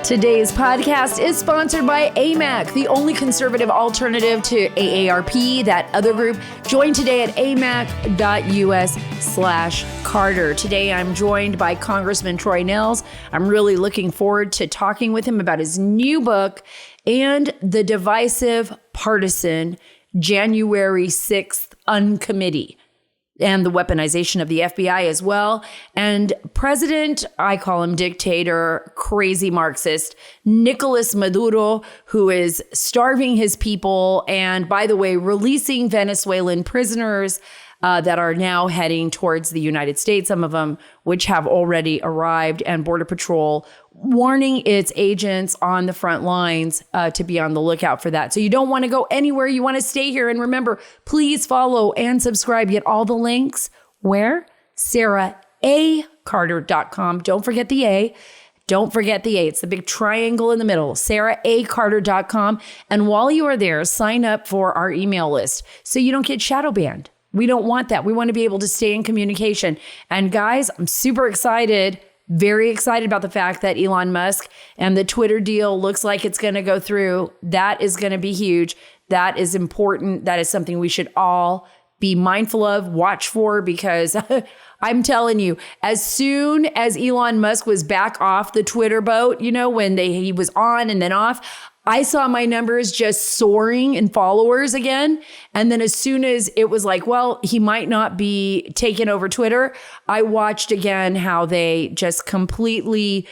Today's podcast is sponsored by AMAC, the only conservative alternative to AARP, that other group. Join today at amac.us/Carter. Today, I'm joined by Congressman Troy Nehls. I'm really looking forward to talking with him about his new book and the divisive partisan January 6th Uncommittee, and the weaponization of the FBI as well. And President, I call him dictator, crazy Marxist, Nicolas Maduro, who is starving his people and, by the way, releasing Venezuelan prisoners that are now heading towards the United States, some of them which have already arrived, and Border Patrol warning its agents on the front lines to be on the lookout for that. So you don't want to go anywhere. You want to stay here. And remember, please follow and subscribe. Get all the links. Where? SaraACarter.com. Don't forget the A. Don't forget the A. It's the big triangle in the middle, SaraACarter.com. And while you are there, sign up for our email list so you don't get shadow banned. We don't want that. We want to be able to stay in communication. And guys, I'm super excited, very excited about the fact that Elon Musk and the Twitter deal looks like it's going to go through. That is going to be huge. That is important. That is something we should all be mindful of, watch for, because I'm telling you, as soon as Elon Musk was back off the Twitter boat, you know, when he was on and then off, I saw my numbers just soaring in followers again. And then as soon as it was like, well, he might not be taking over Twitter, I watched again how they just completely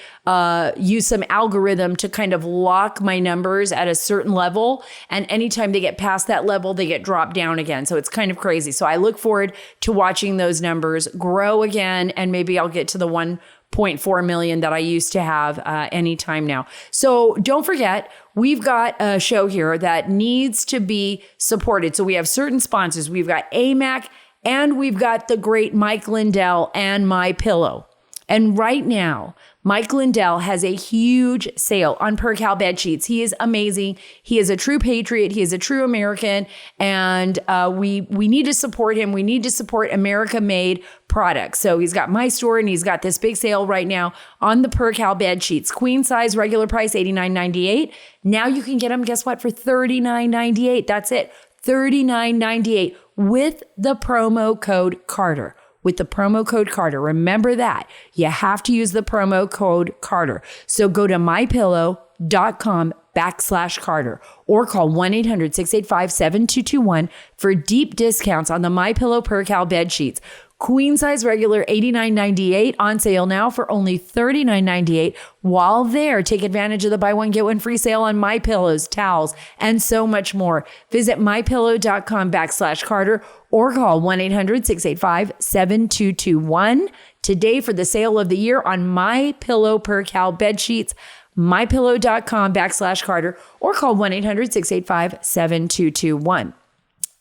use some algorithm to kind of lock my numbers at a certain level. And anytime they get past that level, they get dropped down again. So it's kind of crazy. So I look forward to watching those numbers grow again. And maybe I'll get to the 1.4 million that I used to have anytime now. So don't forget, we've got a show here that needs to be supported. So we have certain sponsors. We've got AMAC and we've got the great Mike Lindell and MyPillow. And right now, Mike Lindell has a huge sale on Percal bed sheets. He is amazing. He is a true patriot. He is a true American. And we need to support him. We need to support America-made products. So he's got my store and he's got this big sale right now on the Percal bed sheets. Queen size, regular price, $89.98. Now you can get them, guess what, for $39.98. That's it, $39.98 with the promo code Carter. With the promo code Carter. Remember that. You have to use the promo code Carter. So go to mypillow.com/Carter or call 1-800-685-7221 for deep discounts on the MyPillow Percal bed sheets. Queen size regular $89.98 on sale now for only $39.98. While there, take advantage of the buy one get one free sale on MyPillows, towels, and so much more. Visit mypillow.com/Carter or call 1-800-685-7221 today for the sale of the year on MyPillow Percal bed sheets. mypillow.com/Carter or call 1-800-685-7221.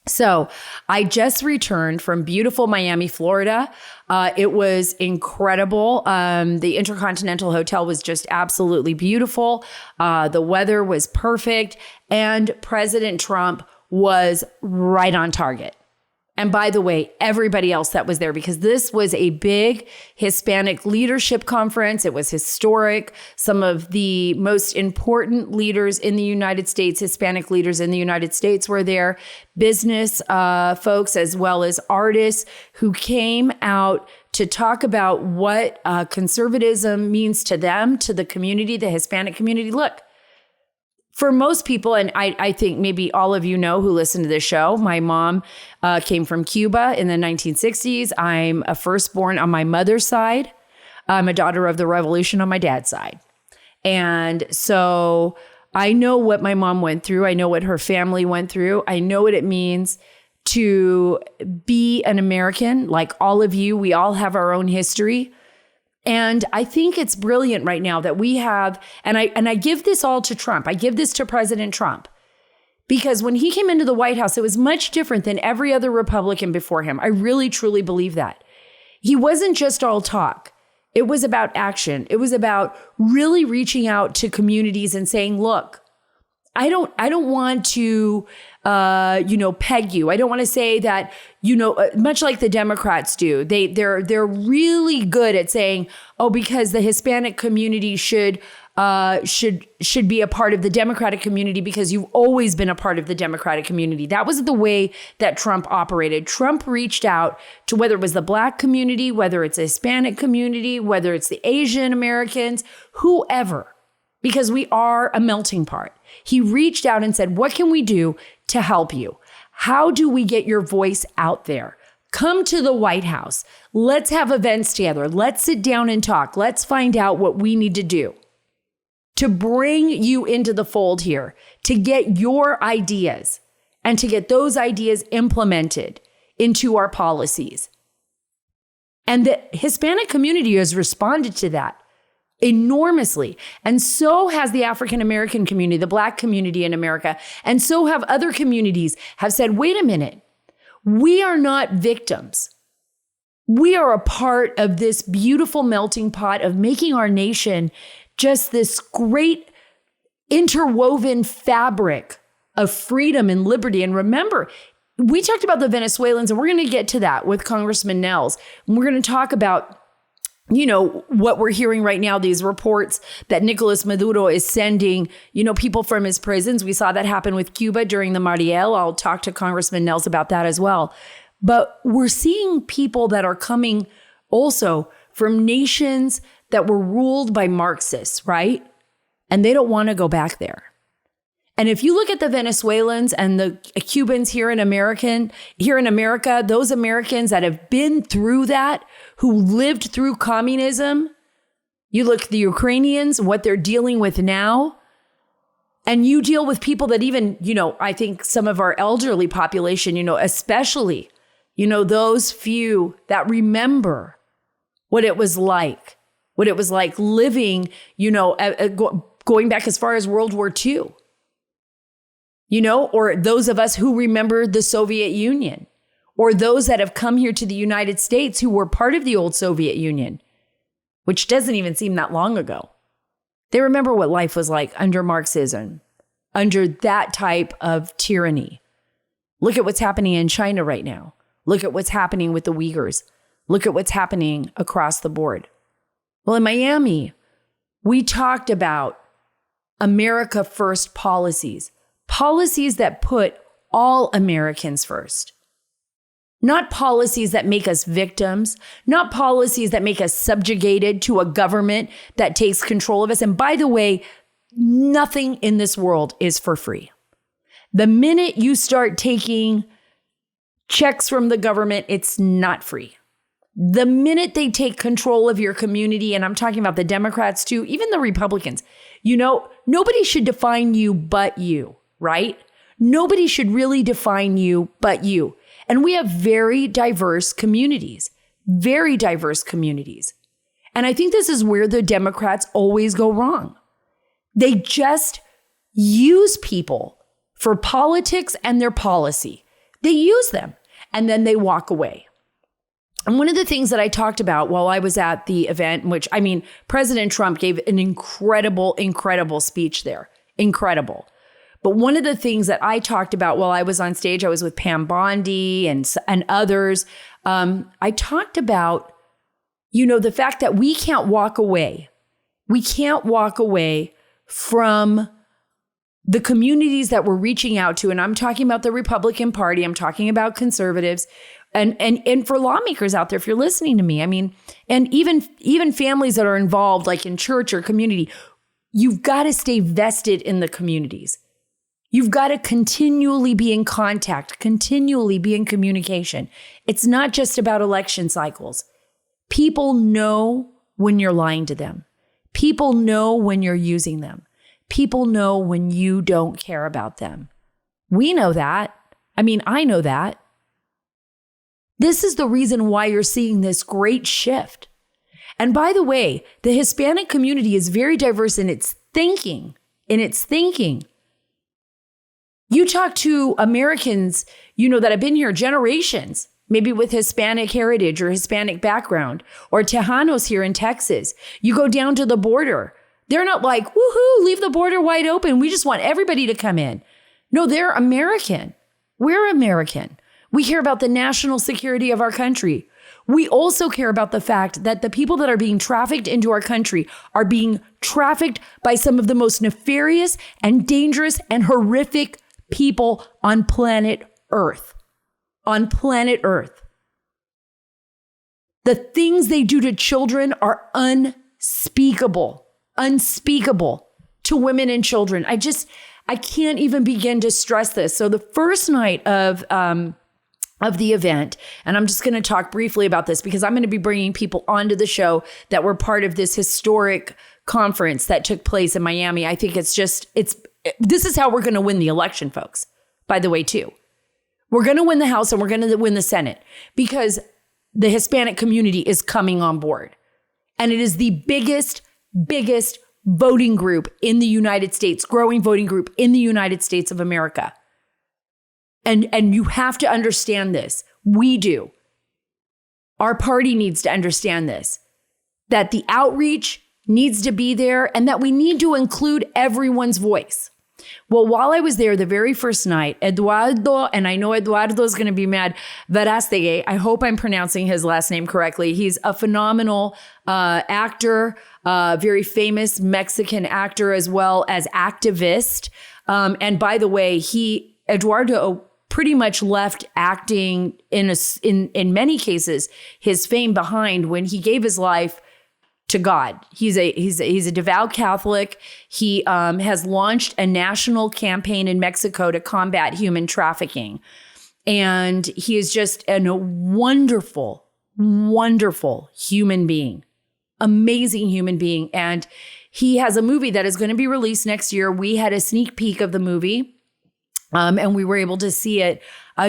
So I just returned from beautiful Miami, Florida. It was incredible. The Intercontinental Hotel was just absolutely beautiful. The weather was perfect. And President Trump was right on target. And by the way, everybody else that was there, because this was a big Hispanic leadership conference. It was historic. Some of the most important leaders in the United States, Hispanic leaders in the United States were there, business folks, as well as artists who came out to talk about what conservatism means to them, to the community, the Hispanic community. Look, for most people, and I think maybe all of you know who listen to this show, my mom came from Cuba in the 1960s. I'm a firstborn on my mother's side. I'm a daughter of the revolution on my dad's side. And so I know what my mom went through. I know what her family went through. I know what it means to be an American. Like all of you, we all have our own history. And I think it's brilliant right now that we have, and I give this all to Trump. I give this to President Trump, because when he came into the White House, it was much different than every other Republican before him. I really, truly believe that. He wasn't just all talk. It was about action. It was about really reaching out to communities and saying, look, I don't want to, peg you. I don't want to say that, much like the Democrats do. They're really good at saying, oh, because the Hispanic community should should be a part of the Democratic community because you've always been a part of the Democratic community. That was the way that Trump operated. Trump reached out to whether it was the Black community, whether it's the Hispanic community, whether it's the Asian Americans, whoever, because we are a melting pot. He reached out and said, what can we do to help you? How do we get your voice out there? Come to the White House. Let's have events together. Let's sit down and talk. Let's find out what we need to do to bring you into the fold here, to get your ideas and to get those ideas implemented into our policies. And the Hispanic community has responded to that enormously. And so has the African American community, the Black community in America. And so have other communities have said, wait a minute. We are not victims. We are a part of this beautiful melting pot of making our nation just this great interwoven fabric of freedom and liberty. And remember, we talked about the Venezuelans, and we're going to get to that with Congressman Nehls. And we're going to talk about, what we're hearing right now, these reports that Nicolas Maduro is sending, people from his prisons. We saw that happen with Cuba during the Mariel. I'll talk to Congressman Nehls about that as well. But we're seeing people that are coming also from nations that were ruled by Marxists, right? And they don't want to go back there. And if you look at the Venezuelans and the Cubans here in America, those Americans that have been through that, who lived through communism, you look at the Ukrainians, what they're dealing with now, and you deal with people that even, I think some of our elderly population, especially, those few that remember what it was like living, going back as far as World War II. Or those of us who remember the Soviet Union, or those that have come here to the United States who were part of the old Soviet Union, which doesn't even seem that long ago. They remember what life was like under Marxism, under that type of tyranny. Look at what's happening in China right now. Look at what's happening with the Uyghurs. Look at what's happening across the board. Well, in Miami, we talked about America First policies that put all Americans first. Not policies that make us victims, not policies that make us subjugated to a government that takes control of us. And by the way, nothing in this world is for free. The minute you start taking checks from the government, it's not free. The minute they take control of your community, and I'm talking about the Democrats too, even the Republicans, nobody should define you but you, right? Nobody should really define you but you. And we have very diverse communities. And I think this is where the Democrats always go wrong. They just use people for politics and their policy. They use them and then they walk away. And one of the things that I talked about while I was at the event, President Trump gave an incredible speech there. Incredible. But one of the things that I talked about while I was on stage, I was with Pam Bondi and others. I talked about, the fact that we can't walk away. We can't walk away from the communities that we're reaching out to. And I'm talking about the Republican Party. I'm talking about conservatives and for lawmakers out there, if you're listening to me, and even families that are involved, like in church or community, you've got to stay vested in the communities. You've got to continually be in contact, continually be in communication. It's not just about election cycles. People know when you're lying to them. People know when you're using them. People know when you don't care about them. We know that. I know that. This is the reason why you're seeing this great shift. And by the way, the Hispanic community is very diverse in its thinking. You talk to Americans, that have been here generations, maybe with Hispanic heritage or Hispanic background, or Tejanos here in Texas. You go down to the border. They're not like, woohoo, leave the border wide open. We just want everybody to come in. No, they're American. We're American. We care about the national security of our country. We also care about the fact that the people that are being trafficked into our country are being trafficked by some of the most nefarious and dangerous and horrific people on planet Earth. On planet Earth. The things they do to children are unspeakable to women and children. I can't even begin to stress this. So the first night of the event, and I'm just going to talk briefly about this because I'm going to be bringing people onto the show that were part of this historic conference that took place in Miami. I think this is how we're going to win the election, folks, by the way, too. We're going to win the House and we're going to win the Senate because the Hispanic community is coming on board. And it is the biggest voting group in the United States, growing voting group in the United States of America. And you have to understand this. We do. Our party needs to understand this, that the outreach needs to be there and that we need to include everyone's voice. Well, while I was there the very first night, Eduardo, and I know Eduardo is going to be mad, Verástegui, I hope I'm pronouncing his last name correctly. He's a phenomenal actor, very famous Mexican actor as well as activist. And by the way, Eduardo pretty much left acting in many cases his fame behind when he gave his life to God. He's a devout Catholic. He has launched a national campaign in Mexico to combat human trafficking. And he is just a wonderful, wonderful human being, amazing human being. And he has a movie that is going to be released next year. We had a sneak peek of the movie and we were able to see it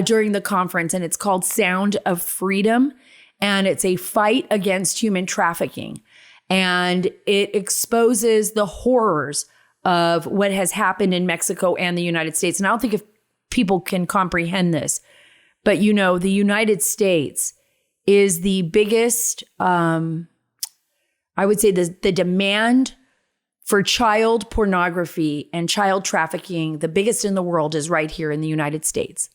during the conference. And it's called Sound of Freedom. And it's a fight against human trafficking. And it exposes the horrors of what has happened in Mexico and the United States. And I don't think if people can comprehend this, but the United States is the biggest, I would say the demand for child pornography and child trafficking, the biggest in the world is right here in the United States.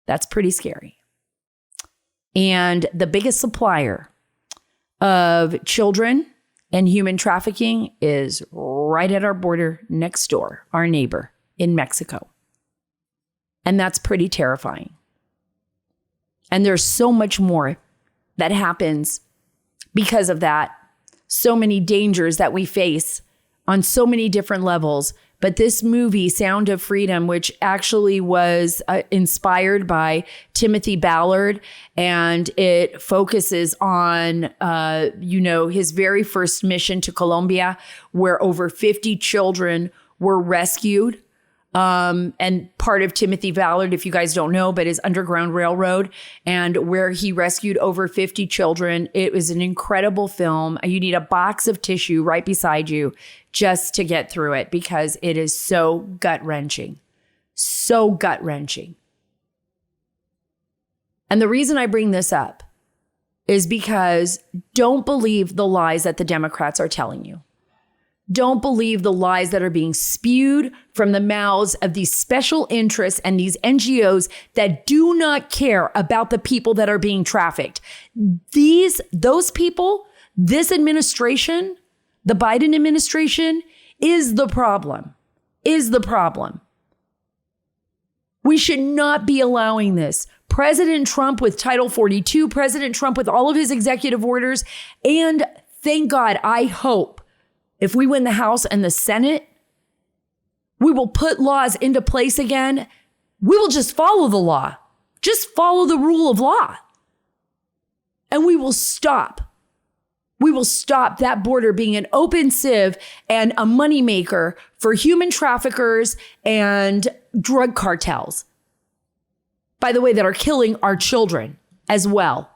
That's pretty scary. And the biggest supplier of children and human trafficking is right at our border next door, our neighbor in Mexico. And that's pretty terrifying. And there's so much more that happens because of that. So many dangers that we face on so many different levels. But this movie, Sound of Freedom, which actually was inspired by Timothy Ballard, and it focuses on, his very first mission to Colombia, where over 50 children were rescued. And part of Timothy Ballard, if you guys don't know, but is Underground Railroad, and where he rescued over 50 children. It was an incredible film. You need a box of tissue right beside you just to get through it because it is so gut-wrenching. So gut-wrenching. And the reason I bring this up is because don't believe the lies that the Democrats are telling you. Don't believe the lies that are being spewed from the mouths of these special interests and these NGOs that do not care about the people that are being trafficked. Those people, this administration, the Biden administration is the problem, We should not be allowing this. President Trump with Title 42, President Trump with all of his executive orders, and thank God, I hope, if we win the House and the Senate, we will put laws into place again. We will just follow the law. Just follow the rule of law. And we will stop. We will stop that border being an open sieve and a moneymaker for human traffickers and drug cartels. By the way, that are killing our children as well.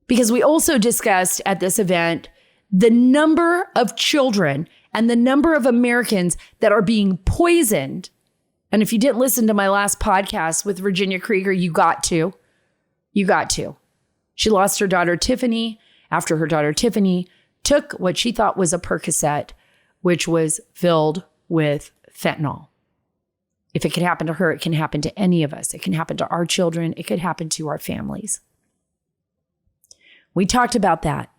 Because we also discussed at this event the number of children and the number of Americans that are being poisoned. And if you didn't listen to my last podcast with Virginia Krieger, you got to. She lost her daughter, Tiffany, after her daughter, Tiffany, took what she thought was a Percocet, which was filled with fentanyl. If it can happen to her, it can happen to any of us. It can happen to our children. It could happen to our families. We talked about that.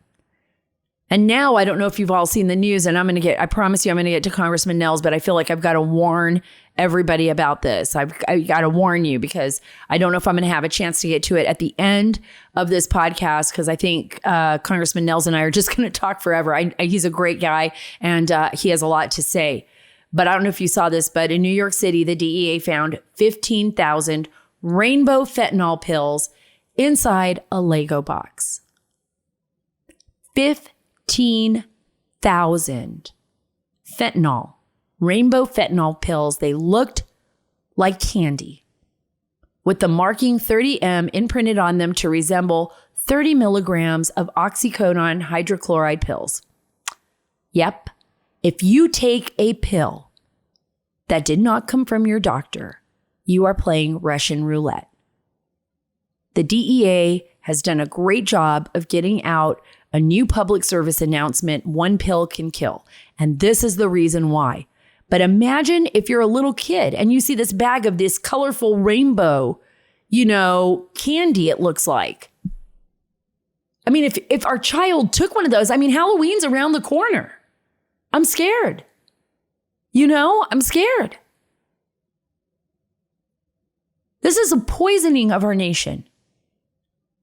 And now I don't know if you've all seen the news, and I promise you I'm going to get to Congressman Nehls, but I feel like I've got to warn everybody about this. I got to warn you because I don't know if I'm going to have a chance to get to it at the end of this podcast, because I think Congressman Nehls and I are just going to talk forever. He's a great guy, and he has a lot to say. But I don't know if you saw this, but in New York City, the DEA found 15,000 rainbow fentanyl pills inside a Lego box. 15,000 fentanyl, rainbow fentanyl pills. They looked like candy, with the marking 30M imprinted on them to resemble 30 milligrams of oxycodone hydrochloride pills. Yep, if you take a pill that did not come from your doctor, you are playing Russian roulette. The DEA has done a great job of getting out a new public service announcement: one pill can kill. And this is the reason why. But imagine if you're a little kid and you see this bag of this colorful rainbow, candy, it looks like. I mean, if our child took one of those, Halloween's around the corner. I'm scared. I'm scared. This is a poisoning of our nation.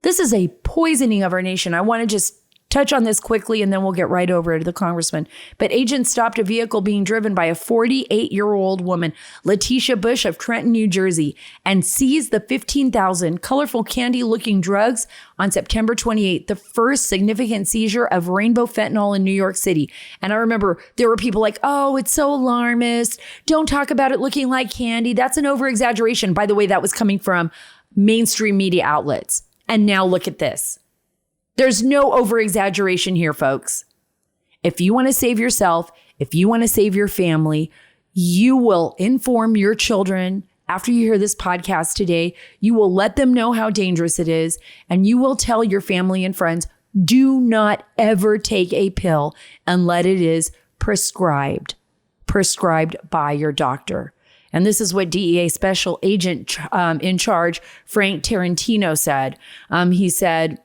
This is a poisoning of our nation. I want to just touch on this quickly, and then we'll get right over to the congressman. But agents stopped a vehicle being driven by a 48-year-old woman, Letitia Bush of Trenton, New Jersey, and seized the 15,000 colorful candy-looking drugs on September 28th, the first significant seizure of rainbow fentanyl in New York City. And I remember there were people like, oh, it's so alarmist. Don't talk about it looking like candy. That's an over-exaggeration. By the way, that was coming from mainstream media outlets. And now look at this. There's no over-exaggeration here, folks. If you want to save yourself, if you want to save your family, you will inform your children after you hear this podcast today. You will let them know how dangerous it is, and you will tell your family and friends, do not ever take a pill unless it is prescribed by your doctor. And this is what DEA Special Agent in charge, Frank Tarantino, said. He said,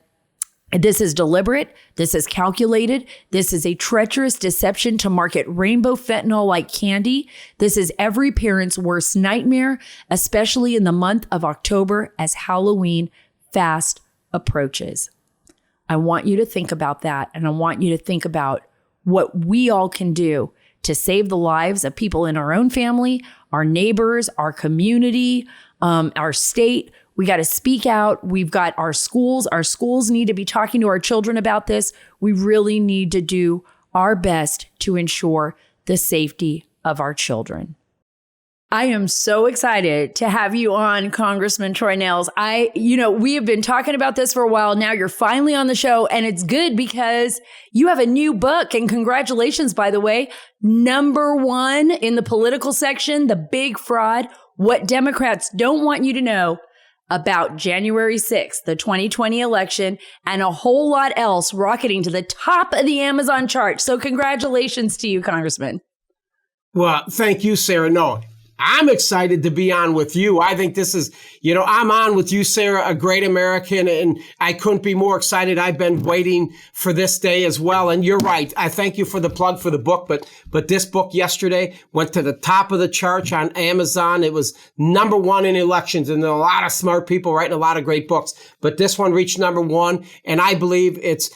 this is deliberate. This is calculated. This is a treacherous deception to market rainbow fentanyl like candy. This is every parent's worst nightmare, especially in the month of October as Halloween fast approaches. I want you to think about that. And I want you to think about what we all can do to save the lives of people in our own family, our neighbors, our community, our state. We got to speak out. We've got our schools. Our schools need to be talking to our children about this. We really need to do our best to ensure the safety of our children. I am so excited to have you on, Congressman Troy Nehls. We have been talking about this for a while. Now you're finally on the show, and it's good because you have a new book, and congratulations, by the way. #1 in the political section, The Big Fraud: What Democrats Don't Want You to Know About January 6th, the 2020 election, and a whole lot else, rocketing to the top of the Amazon chart. So congratulations to you, Congressman. Well, thank you, Sarah. No, I'm excited to be on with you. I think this is, I'm on with you, Sarah, a great American, and I couldn't be more excited. I've been waiting for this day as well. And you're right. I thank you for the plug for the book, but this book yesterday went to the top of the charts on Amazon. It was #1 in elections, and there are a lot of smart people writing a lot of great books. But this one reached #1, and I believe it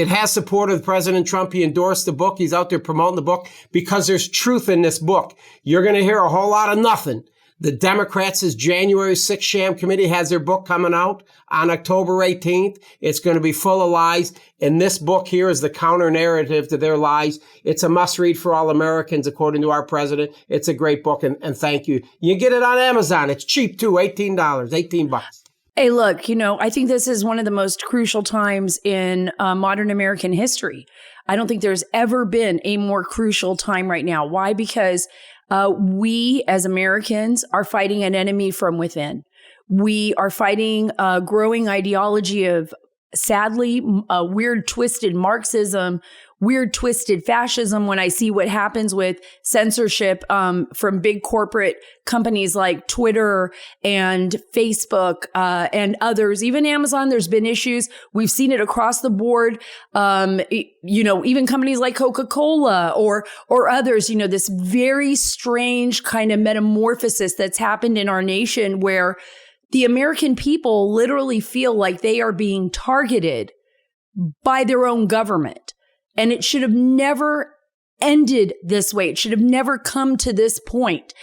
has support of President Trump. He endorsed the book. He's out there promoting the book because there's truth in this book. You're going to hear a whole lot of nothing. The Democrats' January 6th sham committee has their book coming out on October 18th. It's going to be full of lies. And this book here is the counter narrative to their lies. It's a must read for all Americans, according to our president. It's a great book. And thank you. You get it on Amazon. It's cheap too. $18, $18. Hey, look, I think this is one of the most crucial times in modern American history. I don't think there's ever been a more crucial time right now. Why? Because we as Americans are fighting an enemy from within. We are fighting a growing ideology of, sadly, weird, twisted Marxism, weird, twisted fascism, when I see what happens with censorship from big corporate companies like Twitter and Facebook and others, even Amazon, there's been issues. We've seen it across the board. Even companies like Coca-Cola or others, this very strange kind of metamorphosis that's happened in our nation where the American people literally feel like they are being targeted by their own government. And it should have never ended this way. It should have never come to this point.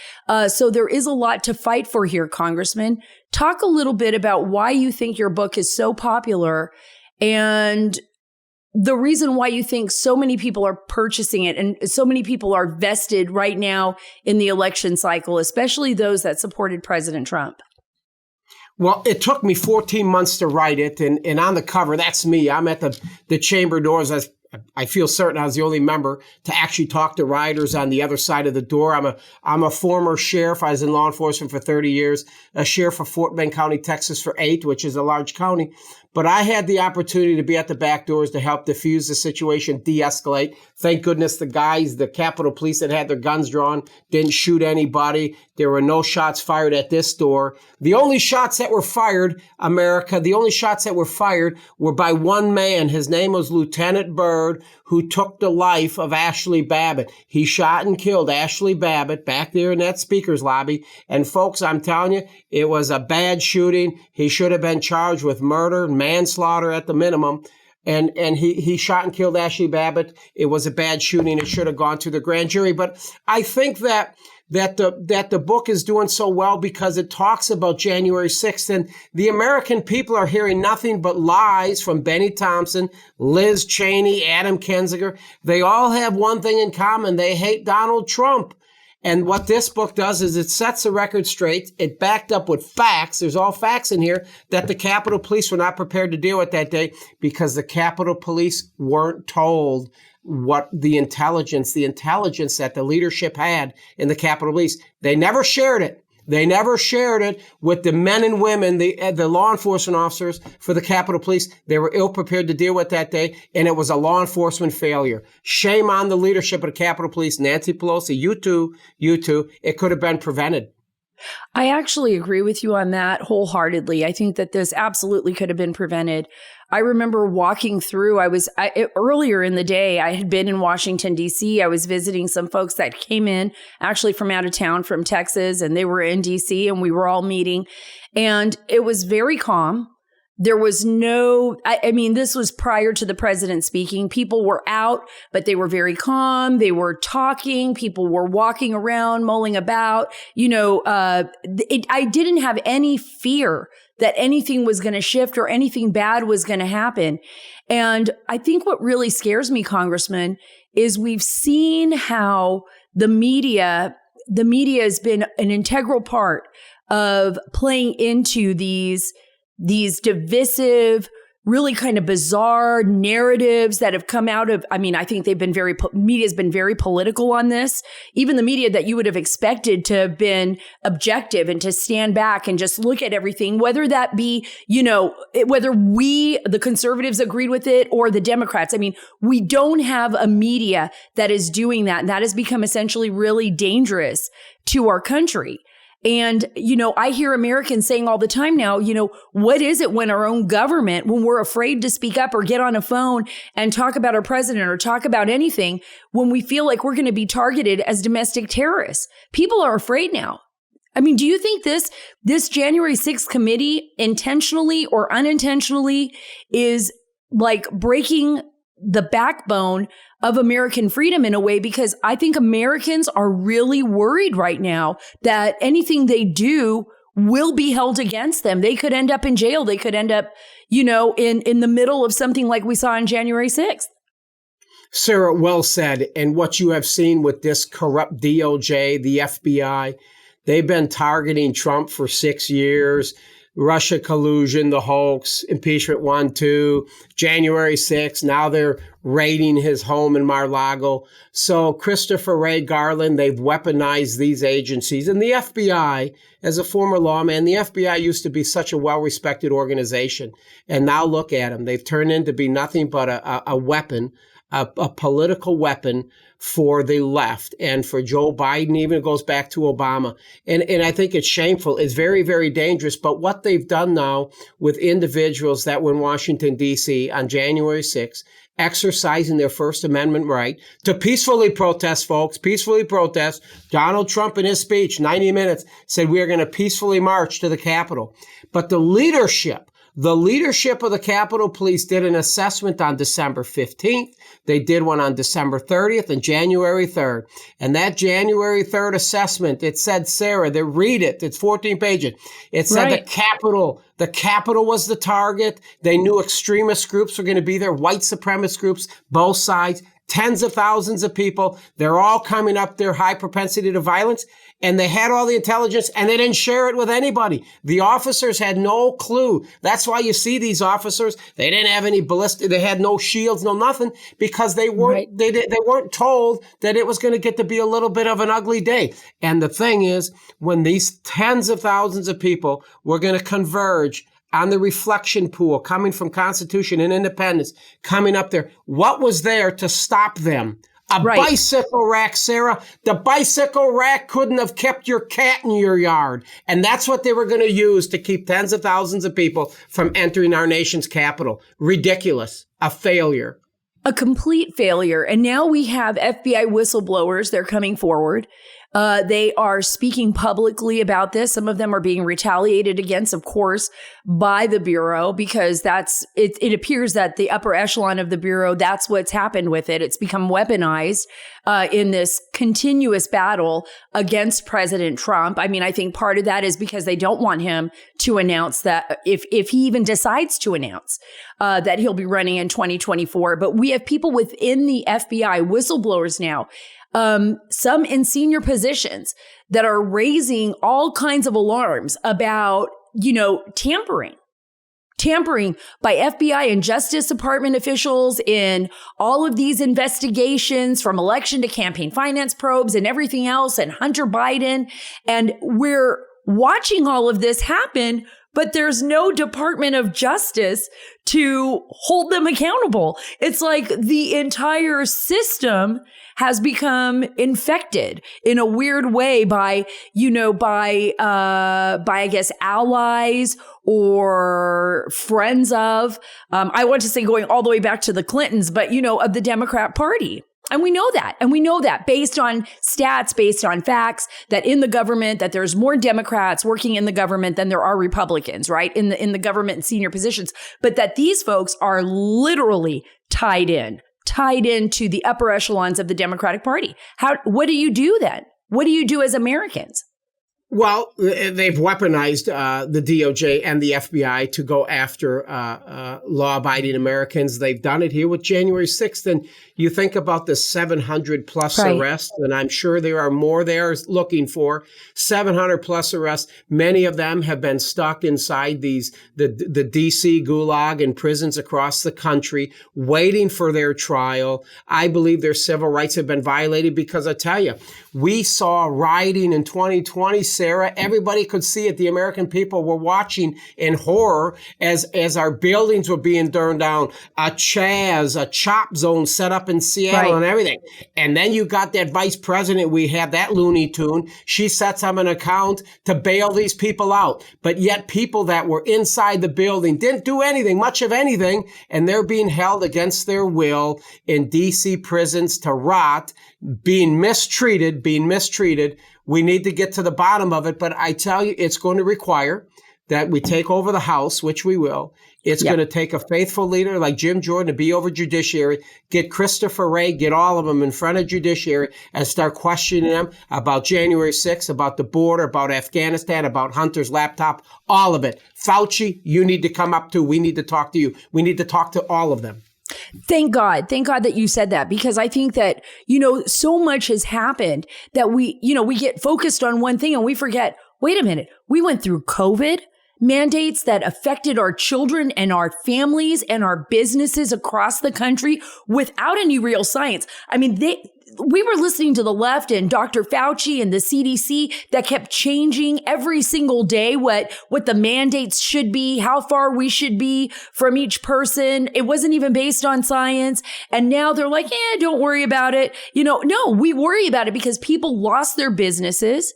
So there is a lot to fight for here, Congressman. Talk a little bit about why you think your book is so popular and the reason why you think so many people are purchasing it and so many people are vested right now in the election cycle, especially those that supported President Trump. Well, it took me 14 months to write it. And on the cover, that's me. I'm at the chamber doors. I feel certain I was the only member to actually talk to rioters on the other side of the door. I'm a former sheriff. I was in law enforcement for 30 years, a sheriff of Fort Bend County, Texas for 8, which is a large county. But I had the opportunity to be at the back doors to help diffuse the situation, de-escalate. Thank goodness the Capitol Police that had their guns drawn didn't shoot anybody. There were no shots fired at this door. The only shots that were fired, America, were by one man. His name was Lieutenant Byrd, who took the life of Ashley Babbitt. He shot and killed Ashley Babbitt back there in that speaker's lobby. And folks, I'm telling you, it was a bad shooting. He should have been charged with murder, manslaughter at the minimum. And he shot and killed Ashley Babbitt. It was a bad shooting. It should have gone to the grand jury. But I think that the book is doing so well because it talks about January 6th. And the American people are hearing nothing but lies from Benny Thompson, Liz Cheney, Adam Kinzinger. They all have one thing in common. They hate Donald Trump. And what this book does is it sets the record straight. It backed up with facts. There's all facts in here that the Capitol Police were not prepared to deal with that day because the Capitol Police weren't told what the intelligence that the leadership had in the Capitol Police. They never shared it. They never shared it with the men and women, the law enforcement officers for the Capitol Police. They were ill prepared to deal with that day, and it was a law enforcement failure. Shame on the leadership of the Capitol Police. Nancy Pelosi, you too. It could have been prevented. I actually agree with you on that wholeheartedly. I think that this absolutely could have been prevented. I remember walking through, earlier in the day, I had been in Washington, D.C. I was visiting some folks that came in actually from out of town from Texas, and they were in D.C. and we were all meeting. And it was very calm. There was no, this was prior to the president speaking. People were out, but they were very calm. They were talking. People were walking around, mulling about. I didn't have any fear that anything was going to shift or anything bad was going to happen. And I think what really scares me, Congressman, is we've seen how the media has been an integral part of playing into these divisive, really kind of bizarre narratives that have come out of, I think media's been very political on this. Even the media that you would have expected to have been objective and to stand back and just look at everything, whether that be, whether we, the conservatives, agreed with it or the Democrats. We don't have a media that is doing that. And that has become essentially really dangerous to our country. And, I hear Americans saying all the time now, what is it when our own government, when we're afraid to speak up or get on a phone and talk about our president or talk about anything, when we feel like we're going to be targeted as domestic terrorists? People are afraid now. Do you think this January 6th committee intentionally or unintentionally is like breaking the backbone of American freedom in a way? Because I think Americans are really worried right now that anything they do will be held against them. They could end up in jail. They could end up, in the middle of something like we saw on January 6th. Sara, well said. And what you have seen with this corrupt DOJ, the FBI, they've been targeting Trump for 6 years. Russia collusion, the hoax, impeachment 1, 2, January 6th. Now they're raiding his home in Mar-a-Lago. So Christopher Ray Garland, they've weaponized these agencies. And the FBI, as a former lawman, the FBI used to be such a well-respected organization. And now look at them. They've turned into be nothing but a weapon a political weapon for the left and for Joe Biden. Even it goes back to Obama. And I think it's shameful. It's very, very dangerous. But what they've done now with individuals that were in Washington, D.C. on January 6th, exercising their First Amendment right to peacefully protest, folks, peacefully protest. Donald Trump in his speech, 90 minutes, said we are going to peacefully march to the Capitol. But the leadership of the Capitol Police did an assessment on December 15th. They did one on December 30th and January 3rd. And that January 3rd assessment, it said, Sarah, read it. It's 14 pages. It said the Capitol was the target. They knew extremist groups were going to be there, white supremacist groups, both sides, tens of thousands of people. They're all coming up there, high propensity to violence. And they had all the intelligence and they didn't share it with anybody. The officers had no clue. That's why you see these officers, they didn't have any ballistic, they had no shields, no nothing, because they weren't, they weren't told that it was going to get to be a little bit of an ugly day. And the thing is, when these tens of thousands of people were going to converge on the reflection pool coming from Constitution and Independence, coming up there, what was there to stop them? A bicycle rack, Sarah. The bicycle rack couldn't have kept your cat in your yard. And that's what they were going to use to keep tens of thousands of people from entering our nation's capital. Ridiculous. A failure. A complete failure. And now we have FBI whistleblowers. They're coming forward. They are speaking publicly about this. Some of them are being retaliated against, of course, by the Bureau, because it appears that the upper echelon of the Bureau, that's what's happened with it. It's become weaponized in this continuous battle against President Trump. I mean, I think part of that is because they don't want him to announce that if he even decides to announce that he'll be running in 2024. But we have people within the FBI, whistleblowers now, some in senior positions that are raising all kinds of alarms about, tampering by FBI and Justice Department officials in all of these investigations, from election to campaign finance probes and everything else, and Hunter Biden. And we're watching all of this happen, but there's no Department of Justice to hold them accountable. It's like the entire system has become infected in a weird way by I guess allies or friends of, I want to say going all the way back to the Clintons, but of the Democrat Party. And we know that. And we know that based on stats, based on facts, that in the government, that there's more Democrats working in the government than there are Republicans, right? In the government and senior positions. But that these folks are literally tied into the upper echelons of the Democratic Party. What do you do then? What do you do as Americans? Well, they've weaponized the DOJ and the FBI to go after law-abiding Americans. They've done it here with January 6th. And you think about the 700 plus arrests, and I'm sure there are more there looking for 700 plus arrests. Many of them have been stuck inside the DC gulag and prisons across the country, waiting for their trial. I believe their civil rights have been violated because I tell you, we saw rioting in 2020, Sarah. Everybody could see it. The American people were watching in horror as our buildings were being burned down, a Chaz, a chop zone set up in Seattle and everything. And then you got that vice president, we have that Looney Tune. She sets up an account to bail these people out. But yet people that were inside the building didn't do anything, much of anything, and they're being held against their will in DC prisons to rot, being mistreated. We need to get to the bottom of it. But I tell you, it's going to require that we take over the House, which we will. It's going to take a faithful leader like Jim Jordan to be over judiciary, get Christopher Wray, get all of them in front of judiciary and start questioning them about January 6th, about the border, about Afghanistan, about Hunter's laptop, all of it. Fauci, you need to come up too. We need to talk to you. We need to talk to all of them. Thank God that you said that, because I think that, so much has happened that we get focused on one thing and we forget, wait a minute, we went through COVID mandates that affected our children and our families and our businesses across the country without any real science. I mean, we were listening to the left and Dr. Fauci and the CDC that kept changing every single day what the mandates should be, how far we should be from each person. It wasn't even based on science. And now they're like, don't worry about it. No, we worry about it because people lost their businesses.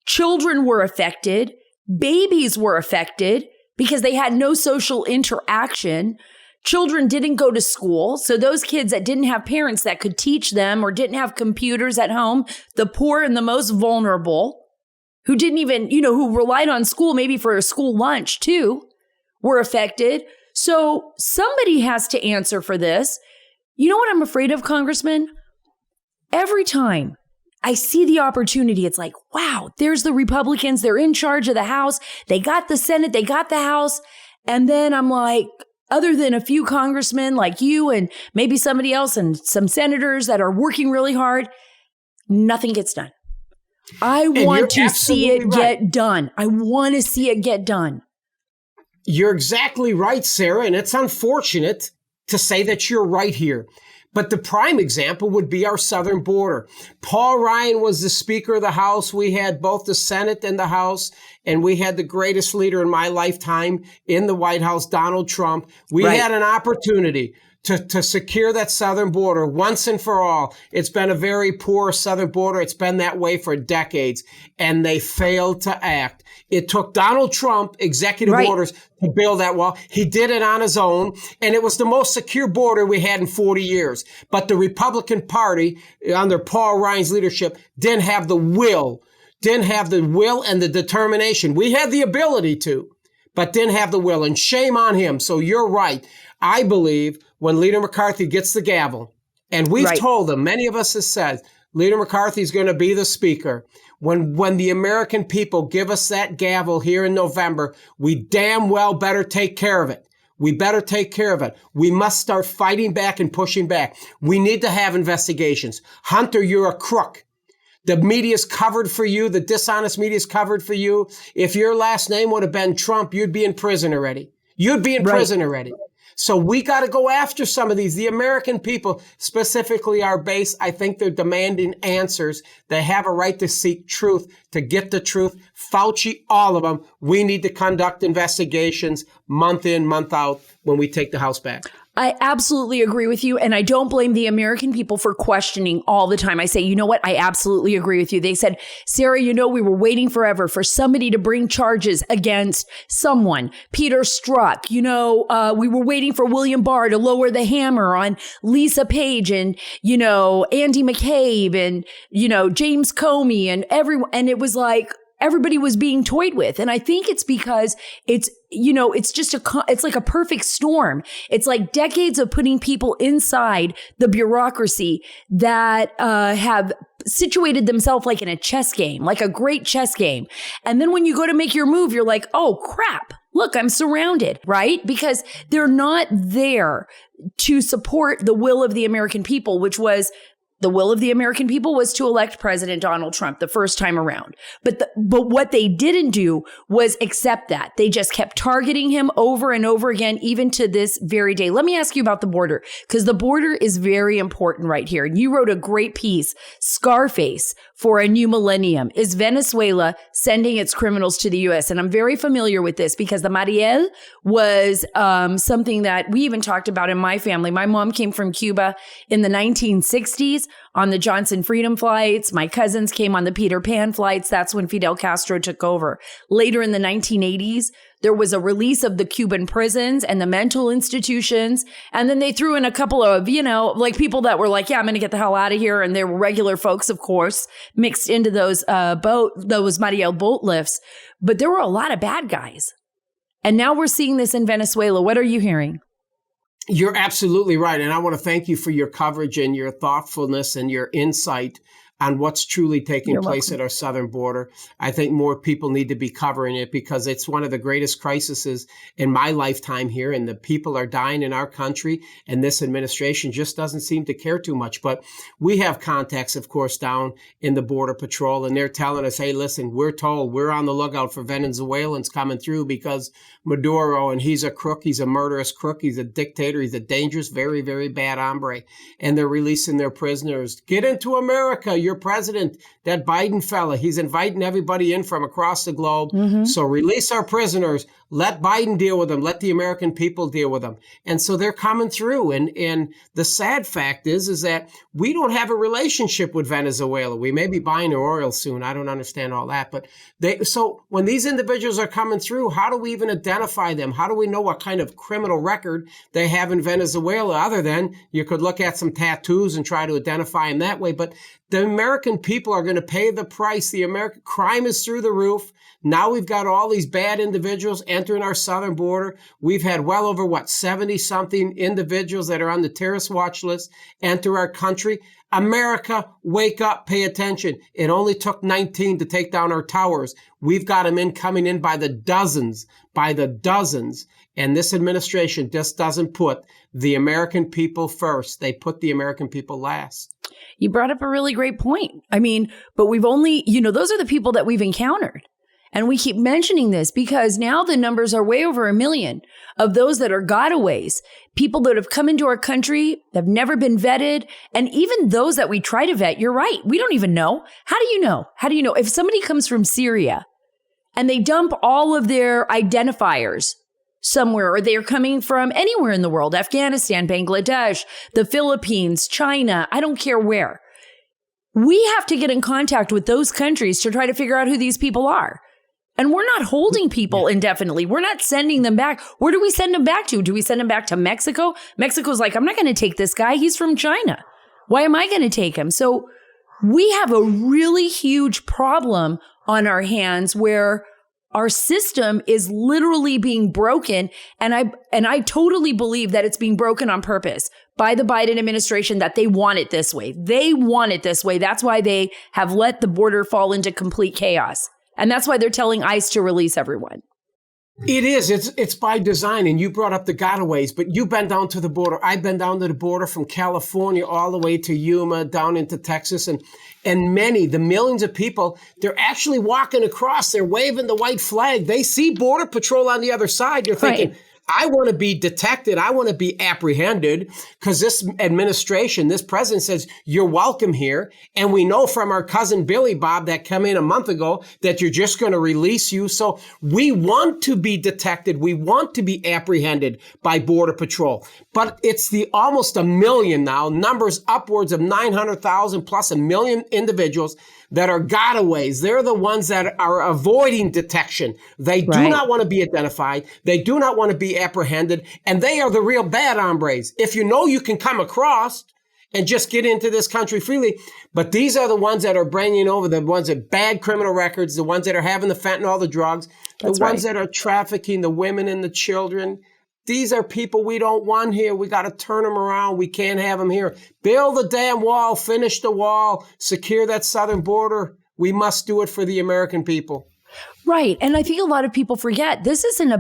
Children were affected. Babies were affected because they had no social interaction. Children didn't go to school. So those kids that didn't have parents that could teach them or didn't have computers at home, the poor and the most vulnerable, who didn't even, who relied on school maybe for a school lunch too, were affected. So somebody has to answer for this. You know what I'm afraid of, Congressman? Every time I see the opportunity, it's like, wow, there's the Republicans. They're in charge of the House. They got the Senate. They got the House. And then I'm like, other than a few congressmen like you and maybe somebody else and some senators that are working really hard, nothing gets done. I want to see it get done. I want to see it get done. You're exactly right, Sarah. And it's unfortunate to say that you're right here. But the prime example would be our southern border. Paul Ryan was the Speaker of the House. We had both the Senate and the House, and we had the greatest leader in my lifetime in the White House, Donald Trump. We had an opportunity to secure that southern border once and for all. It's been a very poor southern border. It's been that way for decades, and they failed to act. It took Donald Trump executive orders to build that wall. He did it on his own, and it was the most secure border we had in 40 years. But the Republican Party, under Paul Ryan's leadership, didn't have the will and the determination. We had the ability to, but didn't have the will, and shame on him. So you're right. I believe when Leader McCarthy gets the gavel, and we've told him, many of us have said, Leader McCarthy is going to be the Speaker. When the American people give us that gavel here in November, we damn well better take care of it. We better take care of it. We must start fighting back and pushing back. We need to have investigations. Hunter, you're a crook. The media's covered for you. The dishonest media's covered for you. If your last name would have been Trump, you'd be in prison already. You'd be in prison already. So we got to go after some of these. The American people, specifically our base, I think they're demanding answers. They have a right to seek truth, to get the truth. Fauci, all of them. We need to conduct investigations month in, month out when we take the House back. I absolutely agree with you. And I don't blame the American people for questioning all the time. I say, you know what? I absolutely agree with you. They said, Sarah, we were waiting forever for somebody to bring charges against someone. Peter Strzok, we were waiting for William Barr to lower the hammer on Lisa Page and, Andy McCabe and, James Comey and everyone. And it was like, everybody was being toyed with. And I think it's because it's like a perfect storm. It's like decades of putting people inside the bureaucracy that have situated themselves like in a chess game, like a great chess game. And then when you go to make your move, you're like, oh, crap. Look, I'm surrounded, right? Because they're not there to support the will of the American people, which was the will of the American people was to elect President Donald Trump the first time around. But what they didn't do was accept that. They just kept targeting him over and over again, even to this very day. Let me ask you about the border, because the border is very important right here. You wrote a great piece, Scarface for a New Millennium. Is Venezuela sending its criminals to the U.S.? And I'm very familiar with this because the Mariel was something that we even talked about in my family. My mom came from Cuba in the 1960s. On the Johnson Freedom flights. My cousins came on the Peter Pan flights. That's when Fidel Castro took over. Later in the 1980s, there was a release of the Cuban prisons and the mental institutions. And then they threw in a couple of, people that were like, yeah, I'm going to get the hell out of here. And there were regular folks, of course, mixed into those Mariel boat lifts. But there were a lot of bad guys. And now we're seeing this in Venezuela. What are you hearing? You're absolutely right. And I want to thank you for your coverage and your thoughtfulness and your insight on what's truly taking You're place welcome. at our southern border. I think more people need to be covering it because it's one of the greatest crises in my lifetime here, and the people are dying in our country, and this administration just doesn't seem to care too much. But we have contacts, of course, down in the Border Patrol, and they're telling us, hey, listen, we're told we're on the lookout for Venezuelans coming through because Maduro, and he's a crook, he's a murderous crook, he's a dictator, he's a dangerous, very, very bad hombre, and they're releasing their prisoners. Get into America, your president, that Biden fella, he's inviting everybody in from across the globe. So release our prisoners, let Biden deal with them, let the American people deal with them. And so they're coming through. And the sad fact is that we don't have a relationship with Venezuela. We may be buying their oil soon. I don't understand all that. But so when these individuals are coming through, how do we even identify them? How do we know what kind of criminal record they have in Venezuela, other than you could look at some tattoos and try to identify them that way? But the American people are going to pay the price. The American crime is through the roof. Now we've got all these bad individuals entering our southern border. We've had well over, 70-something individuals that are on the terrorist watch list enter our country. America, wake up, pay attention. It only took 19 to take down our towers. We've got them coming in by the dozens. And this administration just doesn't put the American people first. They put the American people last. You brought up a really great point. I mean, but we've only, those are the people that we've encountered. And we keep mentioning this because now the numbers are way over 1 million of those that are gotaways, people that have come into our country, have never been vetted. And even those that we try to vet, you're right, we don't even know. How do you know? How do you know? If somebody comes from Syria and they dump all of their identifiers somewhere, or they're coming from anywhere in the world, Afghanistan, Bangladesh, the Philippines, China, I don't care where. We have to get in contact with those countries to try to figure out who these people are. And we're not holding people indefinitely. We're not sending them back. Where do we send them back to? Do we send them back to Mexico? Mexico's like, I'm not going to take this guy. He's from China. Why am I going to take him? So we have a really huge problem on our hands where our system is literally being broken. And I totally believe that it's being broken on purpose by the Biden administration, that they want it this way. They want it this way. That's why they have let the border fall into complete chaos. And that's why they're telling ICE to release everyone. It is. It's by design. And you brought up the gotaways, but you've been down to the border. I've been down to the border from California all the way to Yuma, down into Texas. And the millions of people, they're actually walking across. They're waving the white flag. They see Border Patrol on the other side. They're thinking, right, I want to be detected. I want to be apprehended, because this administration, this president says, you're welcome here. And we know from our cousin Billy Bob that came in a month ago that you're just going to release you. So we want to be detected. We want to be apprehended by Border Patrol. But it's almost 1 million now, numbers upwards of 900,000 plus 1 million individuals that are gotaways. They're the ones that are avoiding detection. They do not want to be identified. They do not want to be apprehended. And they are the real bad hombres. If you know you can come across and just get into this country freely. But these are the ones that are bringing over, the ones that bad criminal records, the ones that are having the fentanyl, the drugs, the ones that are trafficking the women and the children. These are people we don't want here. We got to turn them around. We can't have them here. Build the damn wall, finish the wall, secure that southern border. We must do it for the American people. Right. And I think a lot of people forget this isn't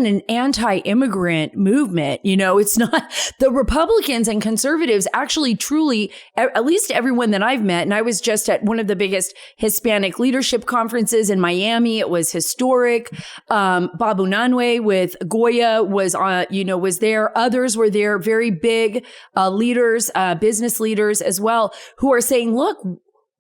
an anti-immigrant movement. It's not. The Republicans and conservatives actually truly, at least everyone that I've met, and I was just at one of the biggest Hispanic leadership conferences in Miami. It was historic. Babu Nanwe with Goya was there. Others were there, very big leaders, business leaders as well, who are saying, look,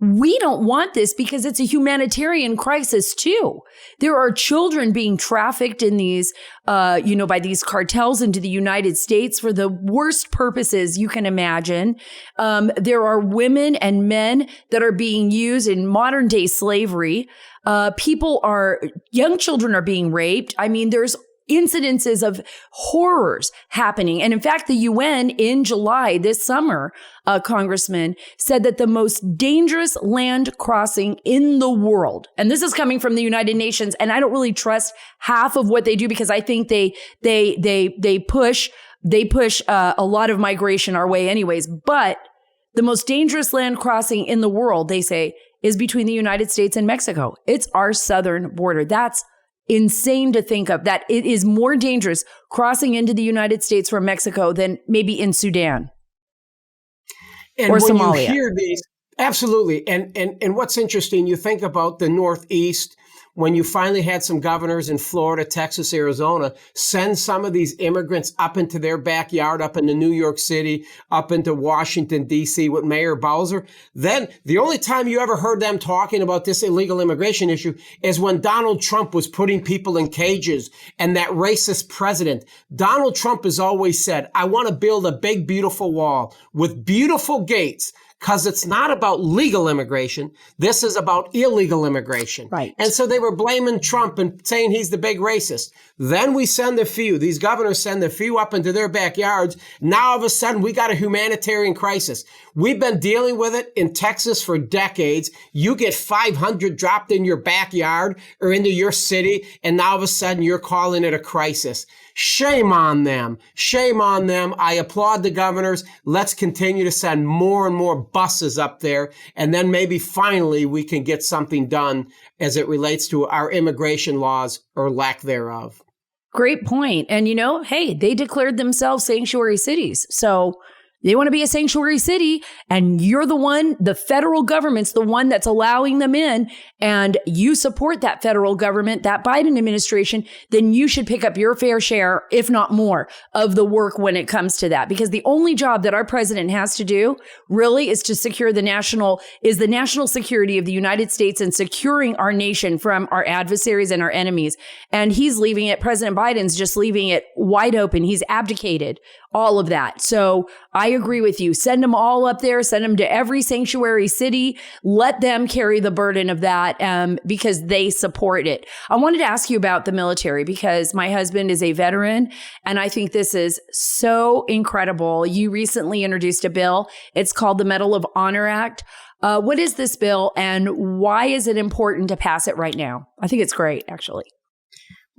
we don't want this because it's a humanitarian crisis too. There are children being trafficked in these, by these cartels into the United States for the worst purposes you can imagine. There are women and men that are being used in modern day slavery. Young children are being raped. I mean, there's incidences of horrors happening. And in fact, the UN in July this summer, Congressman, said that the most dangerous land crossing in the world, and this is coming from the United Nations, and I don't really trust half of what they do because I think they push a lot of migration our way anyways, but The most dangerous land crossing in the world, they say, is between the United States and Mexico. It's our southern border. That's insane to think of, that it is more dangerous crossing into the United States from Mexico than maybe in Sudan or Somalia. You hear these, absolutely. And what's interesting, you think about the Northeast, when you finally had some governors in Florida, Texas, Arizona, send some of these immigrants up into their backyard, up into New York City, up into Washington, D.C. with Mayor Bowser. Then the only time you ever heard them talking about this illegal immigration issue is when Donald Trump was putting people in cages and that racist president. Donald Trump has always said, I want to build a big, beautiful wall with beautiful gates. Because it's not about legal immigration. This is about illegal immigration. Right. And so they were blaming Trump and saying he's the big racist. Then we send a few. These governors send a few up into their backyards. Now all of a sudden we got a humanitarian crisis. We've been dealing with it in Texas for decades. You get 500 dropped in your backyard or into your city, and now all of a sudden you're calling it a crisis. Shame on them. Shame on them. I applaud the governors. Let's continue to send more and more buses up there. And then maybe finally we can get something done as it relates to our immigration laws or lack thereof. Great point. And, hey, they declared themselves sanctuary cities. So they want to be a sanctuary city, and you're the federal government's the one that's allowing them in, and you support that federal government, that Biden administration, then you should pick up your fair share, if not more, of the work when it comes to that. Because the only job that our president has to do really is to secure the national security of the United States and securing our nation from our adversaries and our enemies. And President Biden's just leaving it wide open. He's abdicated all of that. So I agree with you. Send them all up there. Send them to every sanctuary city. Let them carry the burden of that because they support it. I wanted to ask you about the military because my husband is a veteran, and I think this is so incredible. You recently introduced a bill. It's called the Medal of Honor Act. What is this bill, and why is it important to pass it right now? I think it's great, actually.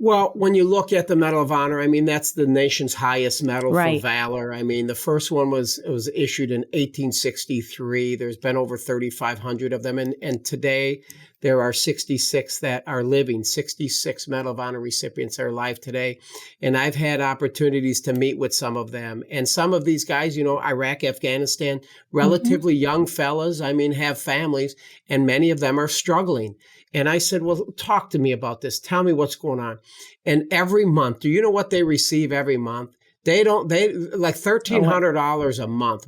Well, when you look at the Medal of Honor, I mean, that's the nation's highest medal for valor. I mean, the first one was issued in 1863. There's been over 3,500 of them. And today there are 66 that are living. 66 Medal of Honor recipients are alive today. And I've had opportunities to meet with some of them. And some of these guys, Iraq, Afghanistan, relatively young fellas, have families, and many of them are struggling. And I said, well, talk to me about this. Tell me what's going on. And every month, do you know what they receive every month? They like $1,300 a month.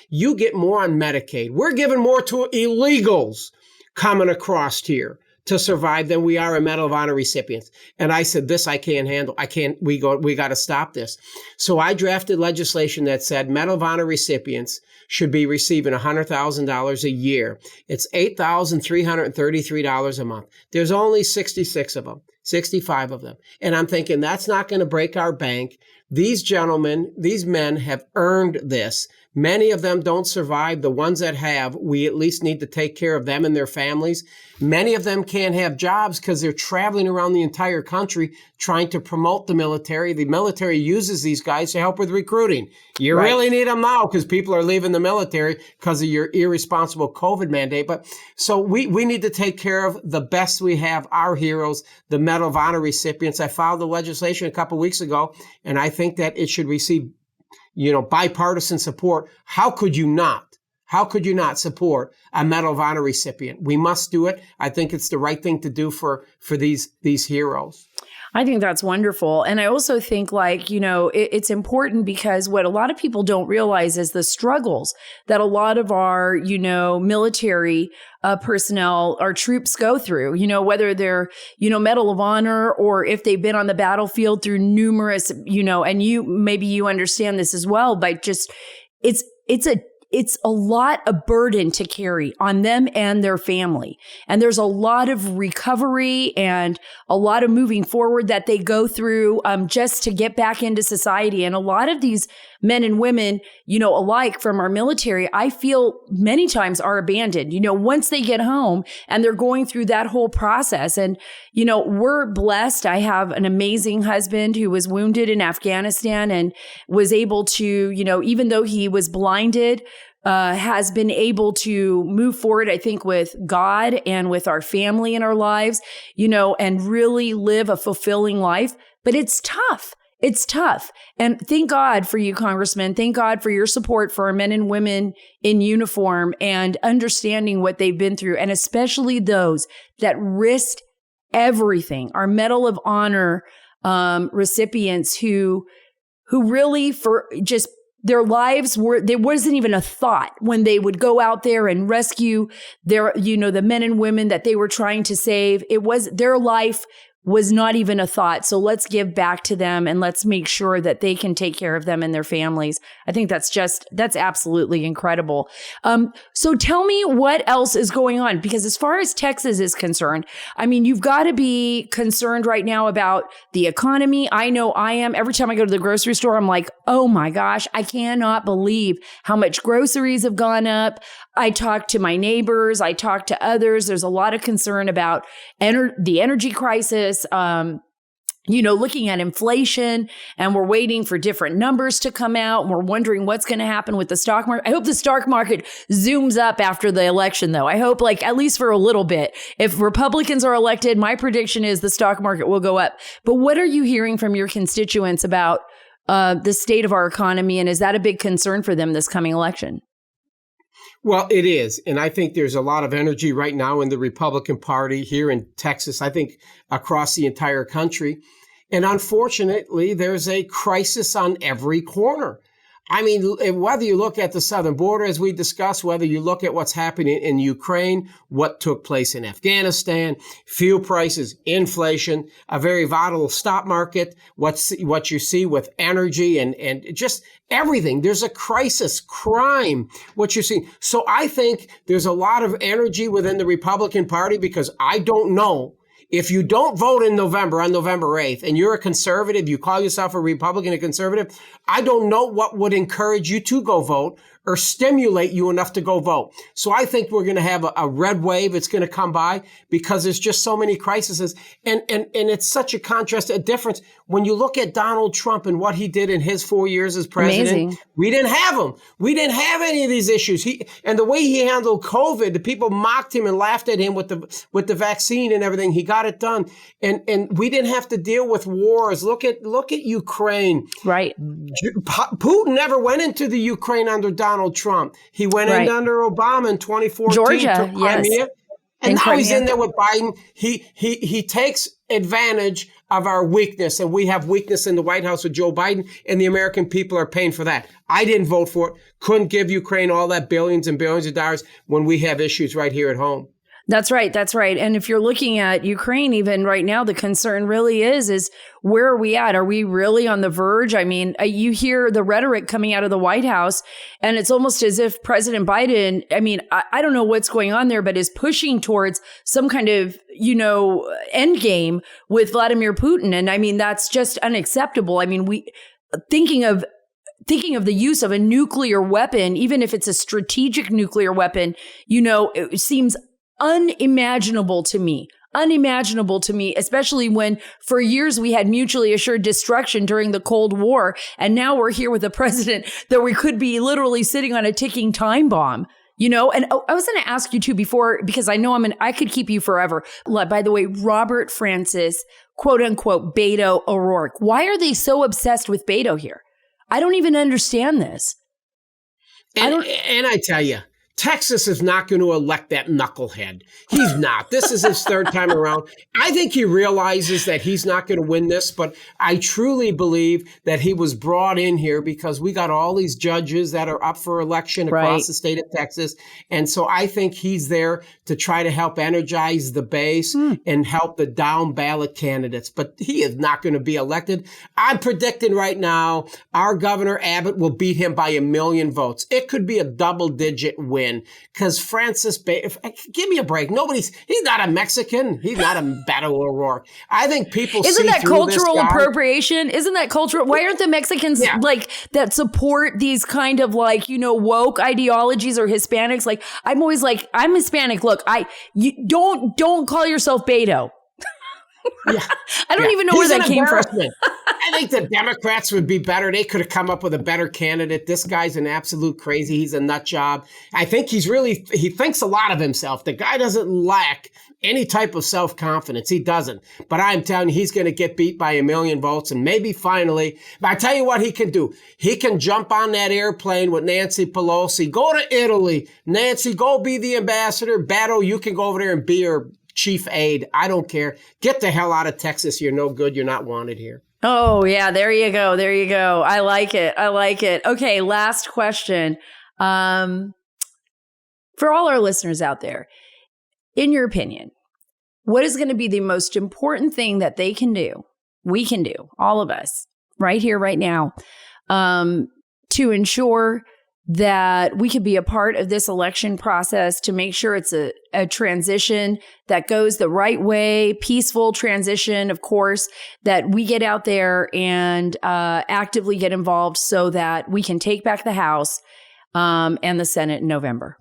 You get more on Medicaid. We're giving more to illegals coming across here to survive than we are a Medal of Honor recipients. And I said, this I can't handle. We got to stop this. So I drafted legislation that said Medal of Honor recipients should be receiving $100,000 a year. It's $8,333 a month. There's only 66 of them, 65 of them. And I'm thinking that's not going to break our bank. These gentlemen, these men have earned this. Many of them don't survive. The ones that have, we at least need to take care of them and their families. Many of them can't have jobs because they're traveling around the entire country trying to promote the military. The military uses these guys to help with recruiting. You really need them now because people are leaving the military because of your irresponsible COVID mandate. But so we need to take care of the best we have, our heroes, the Medal of Honor recipients. I filed the legislation a couple of weeks ago, and I think that it should receive bipartisan support. How could you not support a Medal of Honor recipient? We must do it. I think it's the right thing to do for these heroes. I think that's wonderful. And I also think it's important because what a lot of people don't realize is the struggles that a lot of our, military personnel, our troops go through, whether they're, Medal of Honor or if they've been on the battlefield through numerous, and you understand this as well, but just it's a lot of burden to carry on them and their family. And there's a lot of recovery and a lot of moving forward that they go through just to get back into society. And a lot of these men and women, alike from our military, I feel many times are abandoned, once they get home and they're going through that whole process. And, we're blessed. I have an amazing husband who was wounded in Afghanistan and was able to, even though he was blinded, has been able to move forward, I think, with God and with our family in our lives, and really live a fulfilling life. But it's tough. It's tough. And thank God for you, Congressman. Thank God for your support for our men and women in uniform and understanding what they've been through, and especially those that risked everything. Our Medal of Honor recipients who really, for just their lives there wasn't even a thought when they would go out there and rescue the men and women that they were trying to save. Their life was not even a thought. So let's give back to them and let's make sure that they can take care of them and their families. I think that's absolutely incredible. So tell me what else is going on, because as far as Texas is concerned, I mean, you've got to be concerned right now about the economy. I know I am. Every time I go to the grocery store, I'm like, oh my gosh, I cannot believe how much groceries have gone up. I talk to my neighbors. I talk to others. There's a lot of concern about the energy crisis, looking at inflation, and we're waiting for different numbers to come out. And we're wondering what's going to happen with the stock market. I hope the stock market zooms up after the election, though. I hope, at least for a little bit. If Republicans are elected, my prediction is the stock market will go up. But what are you hearing from your constituents about the state of our economy? And is that a big concern for them this coming election? Well, it is. And I think there's a lot of energy right now in the Republican Party here in Texas, I think across the entire country. And unfortunately, there's a crisis on every corner. I mean, whether you look at the southern border, as we discussed, whether you look at what's happening in Ukraine, what took place in Afghanistan, fuel prices, inflation, a very volatile stock market, what you see with energy and just everything. There's a crisis, crime, what you see. So I think there's a lot of energy within the Republican Party, because I don't know. If you don't vote in November, on November 8th, and you're a conservative, you call yourself a Republican, a conservative, I don't know what would encourage you to go vote or stimulate you enough to go vote. So I think we're going to have a red wave. It's going to come by because there's just so many crises. And it's such a contrast, a difference. When you look at Donald Trump and what he did in his 4 years as president, amazing. We didn't have him. We didn't have any of these issues. And the way he handled COVID, the people mocked him and laughed at him with the vaccine and everything. He got it done. And we didn't have to deal with wars. Look at Ukraine. Right. Putin never went into the Ukraine under Donald Trump. He went in under Obama in 2014. Georgia, yes. And now he's in there with Biden. He takes advantage of our weakness, and we have weakness in the White House with Joe Biden, and the American people are paying for that. I didn't vote for it. Couldn't give Ukraine all that billions and billions of dollars when we have issues right here at home. That's right. That's right. And if you're looking at Ukraine, even right now, the concern really is where are we at? Are we really on the verge? I mean, you hear the rhetoric coming out of the White House, and it's almost as if President Biden, I mean, I don't know what's going on there, but is pushing towards some kind of, end game with Vladimir Putin. And I mean, that's just unacceptable. I mean, thinking of the use of a nuclear weapon, even if it's a strategic nuclear weapon, it seems unimaginable to me, especially when for years we had mutually assured destruction during the Cold War. And now we're here with a president that we could be literally sitting on a ticking time bomb, and I was going to ask you too before, because I know I could keep you forever. By the way, Robert Francis, quote unquote, Beto O'Rourke. Why are they so obsessed with Beto here? I don't even understand this. And I tell you, Texas is not going to elect that knucklehead. He's not. This is his third time around. I think he realizes that he's not going to win this, but I truly believe that he was brought in here because we got all these judges that are up for election across the state of Texas. And so I think he's there to try to help energize the base and help the down ballot candidates. But he is not going to be elected. I'm predicting right now our Governor Abbott will beat him by 1 million votes. It could be a double-digit win. Because give me a break. He's not a Mexican. He's not a Beto O'Rourke. I think people Isn't that cultural appropriation? Isn't that cultural? Why aren't the Mexicans that support these kind of woke ideologies, or Hispanics? I'm always I'm Hispanic. Look, you don't call yourself Beto. Yeah. I don't even know where that came from. I think the Democrats would be better. They could have come up with a better candidate. This guy's an absolute crazy. He's a nut job. I think he thinks a lot of himself. The guy doesn't lack any type of self-confidence. He doesn't. But I'm telling you, he's going to get beat by 1 million votes. And maybe finally, but I tell you what he can do. He can jump on that airplane with Nancy Pelosi. Go to Italy. Nancy, go be the ambassador. Beto, you can go over there and be her chief aide. I don't care. Get the hell out of Texas. You're no good. You're not wanted here. Oh, yeah. There you go. There you go. I like it. I like it. Okay. Last question. For all our listeners out there, in your opinion, what is going to be the most important thing that they can do, we can do, all of us, right here, right now, to ensure that we could be a part of this election process, to make sure it's a transition that goes the right way, peaceful transition, of course, that we get out there and actively get involved so that we can take back the House and the Senate in November?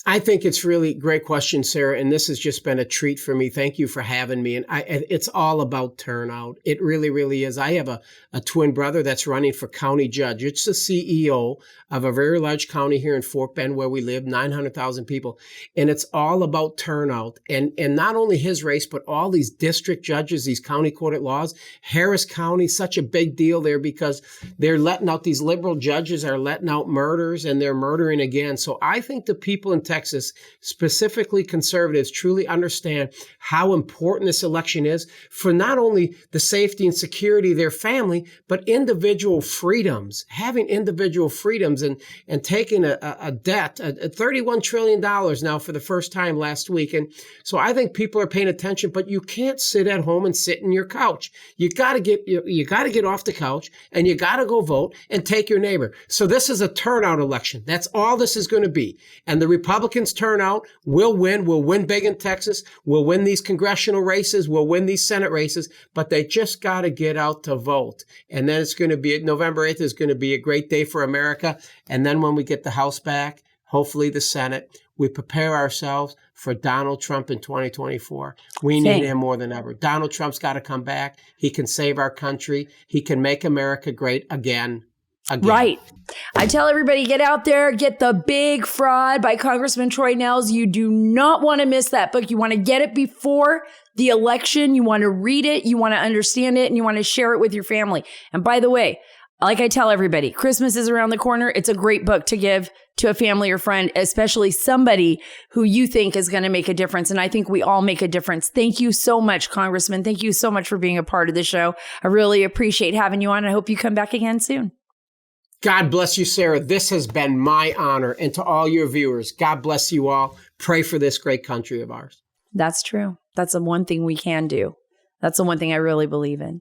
I think it's really a great question, Sarah, and this has just been a treat for me. Thank you for having me. And it's all about turnout. It really, really is. I have a twin brother that's running for county judge. It's the CEO of a very large county here in Fort Bend where we live, 900,000 people. And it's all about turnout. And not only his race, but all these district judges, these county court at laws. Harris County, such a big deal there because they're letting out, these liberal judges are letting out murders and they're murdering again. So I think the people in Texas, specifically conservatives, truly understand how important this election is for not only the safety and security of their family, but individual freedoms, having individual freedoms and taking a debt, $31 trillion now for the first time last week. And so I think people are paying attention, but you can't sit at home and sit in your couch. You got to get off the couch and you got to go vote and take your neighbor. So this is a turnout election. That's all this is going to be. And the Republicans turn out, we'll win big in Texas, we'll win these congressional races, we'll win these Senate races, but they just got to get out to vote. And then it's going to be, November 8th is going to be a great day for America. And then when we get the House back, hopefully the Senate, we prepare ourselves for Donald Trump in 2024. We need him more than ever. Donald Trump's got to come back. He can save our country. He can make America great again. Right. I tell everybody, get out there, get The Big Fraud by Congressman Troy Nehls. You do not want to miss that book. You want to get it before the election. You want to read it. You want to understand it, and you want to share it with your family. And by the way, like I tell everybody, Christmas is around the corner. It's a great book to give to a family or friend, especially somebody who you think is going to make a difference. And I think we all make a difference. Thank you so much, Congressman. Thank you so much for being a part of the show. I really appreciate having you on. I hope you come back again soon. God bless you, Sarah. This has been my honor. And to all your viewers, God bless you all. Pray for this great country of ours. That's true. That's the one thing we can do. That's the one thing I really believe in.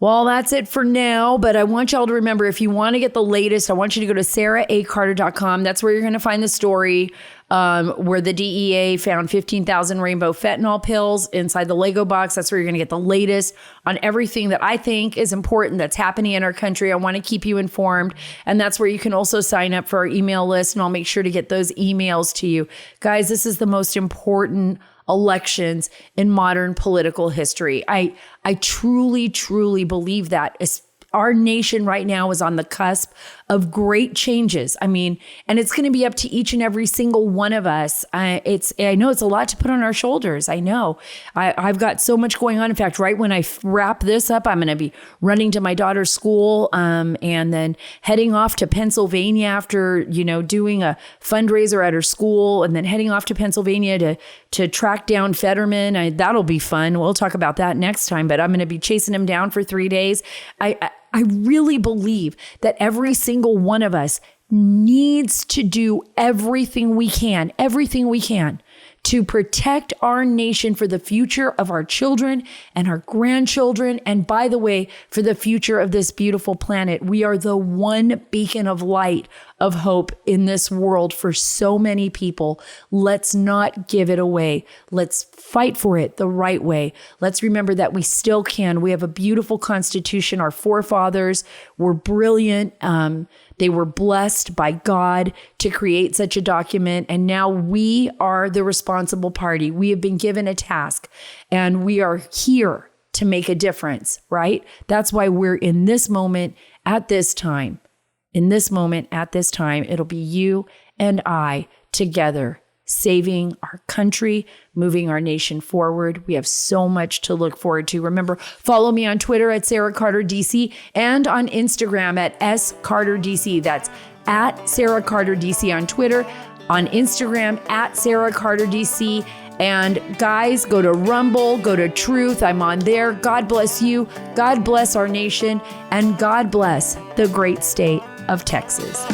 Well, that's it for now, but I want y'all to remember, if you want to get the latest, I want you to go to saracarter.com. That's where you're going to find the story where the DEA found 15,000 rainbow fentanyl pills inside the Lego box. That's where you're going to get the latest on everything that I think is important that's happening in our country. I want to keep you informed. And that's where you can also sign up for our email list, and I'll make sure to get those emails to you. Guys, this is the most important elections in modern political history. I truly, truly believe that. Our nation right now is on the cusp of great changes. I mean, and it's going to be up to each and every single one of us. I know it's a lot to put on our shoulders. I know. I've got so much going on. In fact, right when I wrap this up, I'm going to be running to my daughter's school and then heading off to Pennsylvania after, doing a fundraiser at her school, and then heading off to Pennsylvania to track down Fetterman. That'll be fun. We'll talk about that next time, but I'm going to be chasing him down for 3 days. I really believe that every single one of us needs to do everything we can to protect our nation for the future of our children and our grandchildren. And by the way, for the future of this beautiful planet. We are the one beacon of light of hope in this world for so many people. Let's not give it away. Let's fight for it the right way. Let's remember that we still can. We have a beautiful Constitution. Our forefathers were brilliant. They were blessed by God to create such a document. And now we are the responsible party. We have been given a task, and we are here to make a difference, right? That's why we're in this moment at this time. In this moment at this time, it'll be you and I together saving our country, moving our nation forward. We have so much to look forward to. Remember, follow me on Twitter at Sara Carter DC and on Instagram at SCarterDC. That's at Sara Carter DC on Twitter, on Instagram at Sara Carter DC. And guys, go to Rumble, go to Truth. I'm on there. God bless you. God bless our nation. And God bless the great state of Texas.